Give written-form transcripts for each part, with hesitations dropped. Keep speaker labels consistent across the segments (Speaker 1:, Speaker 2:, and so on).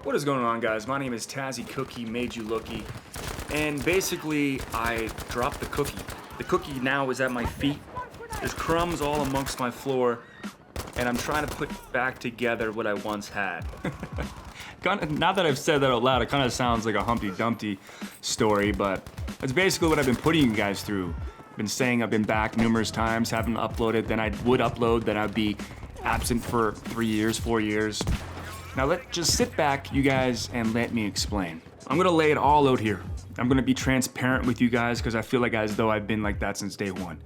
Speaker 1: What is going on, guys? My name is Tazzy Cookie Made You Looky, and basically I dropped the cookie. The cookie now is at my feet. There's crumbs all amongst my floor, and I'm trying to put back together what I once had. Now that I've said that out loud, it kind of sounds like a Humpty Dumpty story, but that's basically what I've been putting you guys through. I've been saying I've been back numerous times, haven't uploaded, then I would upload, then I'd be absent for 3 years, 4 years. Now just sit back, you guys, and let me explain. I'm gonna lay it all out here. I'm gonna be transparent with you guys because I feel like as though I've been like that since day one.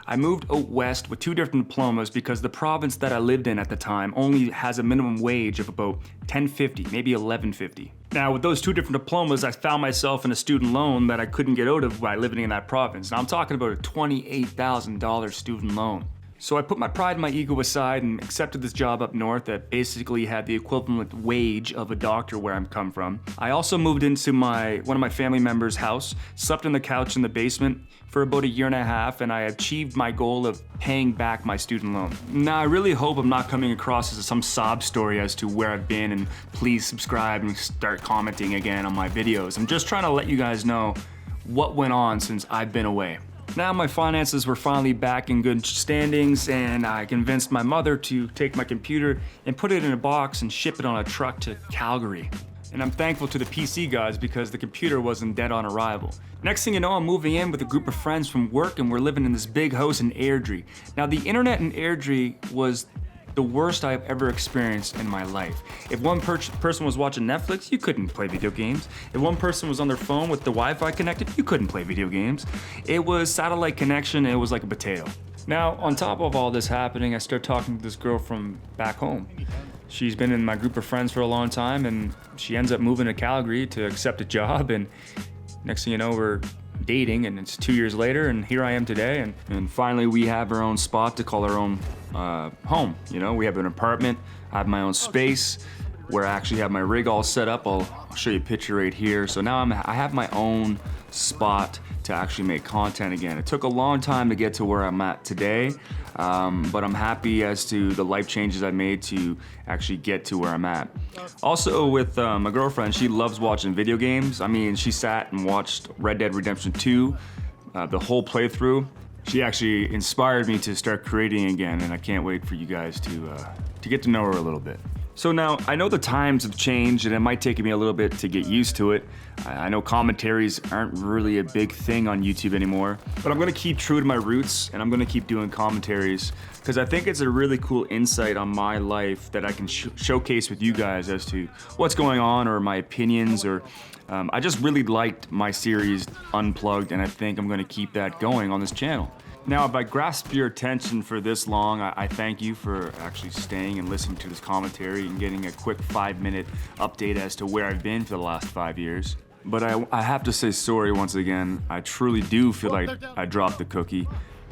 Speaker 1: I moved out west with 2 different diplomas because the province that I lived in at the time only has a minimum wage of about $10.50, maybe $11.50. Now with those 2 different diplomas, I found myself in a student loan that I couldn't get out of by living in that province. Now I'm talking about a $28,000 student loan. So I put my pride and my ego aside and accepted this job up north that basically had the equivalent wage of a doctor where I'm come from. I also moved into one of my family members' house, slept on the couch in the basement for about 1.5 years, and I achieved my goal of paying back my student loan. Now I really hope I'm not coming across as some sob story as to where I've been, and please subscribe and start commenting again on my videos. I'm just trying to let you guys know what went on since I've been away. Now my finances were finally back in good standings, and I convinced my mother to take my computer and put it in a box and ship it on a truck to Calgary. And I'm thankful to the PC guys because the computer wasn't dead on arrival. Next thing you know, I'm moving in with a group of friends from work, and we're living in this big house in Airdrie. Now the internet in Airdrie was the worst I've ever experienced in my life. If one person was watching Netflix, you couldn't play video games. If one person was on their phone with the Wi-Fi connected, you couldn't play video games. It was satellite connection, and it was like a potato. Now, on top of all this happening, I started talking to this girl from back home. She's been in my group of friends for a long time, and she ends up moving to Calgary to accept a job, and next thing you know, we're dating, and it's 2 years later, and here I am today, and finally we have our own spot to call our own home. You know, we have an apartment, I have my own space where I actually have my rig all set up. I'll show you a picture right here. So now I have my own spot to actually make content again. It took a long time to get to where I'm at today, but I'm happy as to the life changes I made to actually get to where I'm at. Also with my girlfriend, she loves watching video games. I mean, she sat and watched Red Dead Redemption 2, the whole playthrough. She actually inspired me to start creating again, and I can't wait for you guys to get to know her a little bit. So now, I know the times have changed, and it might take me a little bit to get used to it. I know commentaries aren't really a big thing on YouTube anymore, but I'm gonna keep true to my roots, and I'm gonna keep doing commentaries, because I think it's a really cool insight on my life that I can showcase with you guys as to what's going on, or my opinions, or I just really liked my series Unplugged, and I think I'm gonna keep that going on this channel. Now, if I grasped your attention for this long, I thank you for actually staying and listening to this commentary and getting a quick 5-minute update as to where I've been for the last 5 years. But I have to say sorry once again. I truly do feel like I dropped the cookie,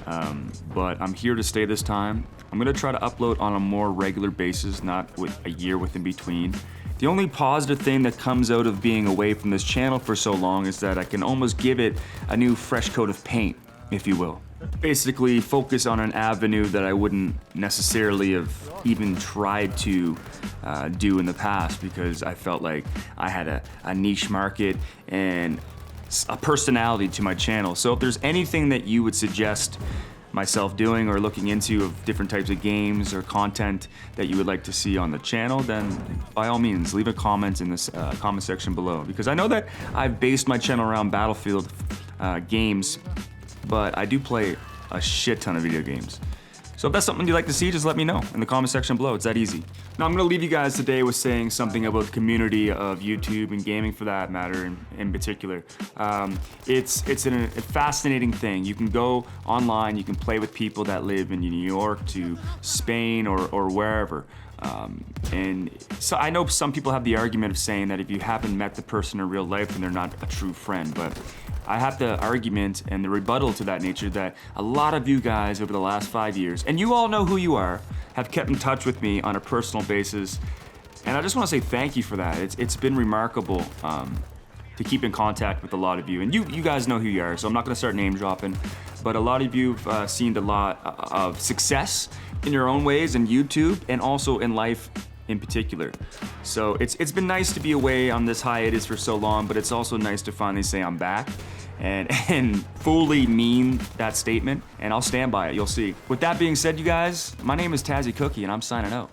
Speaker 1: but I'm here to stay this time. I'm gonna try to upload on a more regular basis, not with a year in between. The only positive thing that comes out of being away from this channel for so long is that I can almost give it a new fresh coat of paint, if you will. Basically focus on an avenue that I wouldn't necessarily have even tried to do in the past, because I felt like I had a niche market and a personality to my channel. So if there's anything that you would suggest myself doing or looking into of different types of games or content that you would like to see on the channel, then by all means leave a comment in this comment section below, because I know that I've based my channel around Battlefield games, but I do play a shit ton of video games. So if that's something you'd like to see, just let me know in the comment section below. It's that easy. Now I'm gonna leave you guys today with saying something about the community of YouTube and gaming for that matter in particular. It's a fascinating thing. You can go online, you can play with people that live in New York to Spain or wherever. And so I know some people have the argument of saying that if you haven't met the person in real life, then they're not a true friend, but I have the argument and the rebuttal to that nature that a lot of you guys over the last 5 years, and you all know who you are, have kept in touch with me on a personal basis. And I just want to say thank you for that. It's been remarkable to keep in contact with a lot of you. And you guys know who you are, so I'm not gonna start name dropping, but a lot of you have seen a lot of success in your own ways in YouTube and also in life in particular. So it's been nice to be away on this hiatus for so long, but it's also nice to finally say I'm back and fully mean that statement, and I'll stand by it, you'll see. With that being said, you guys, my name is Tazzy Cookie, and I'm signing out.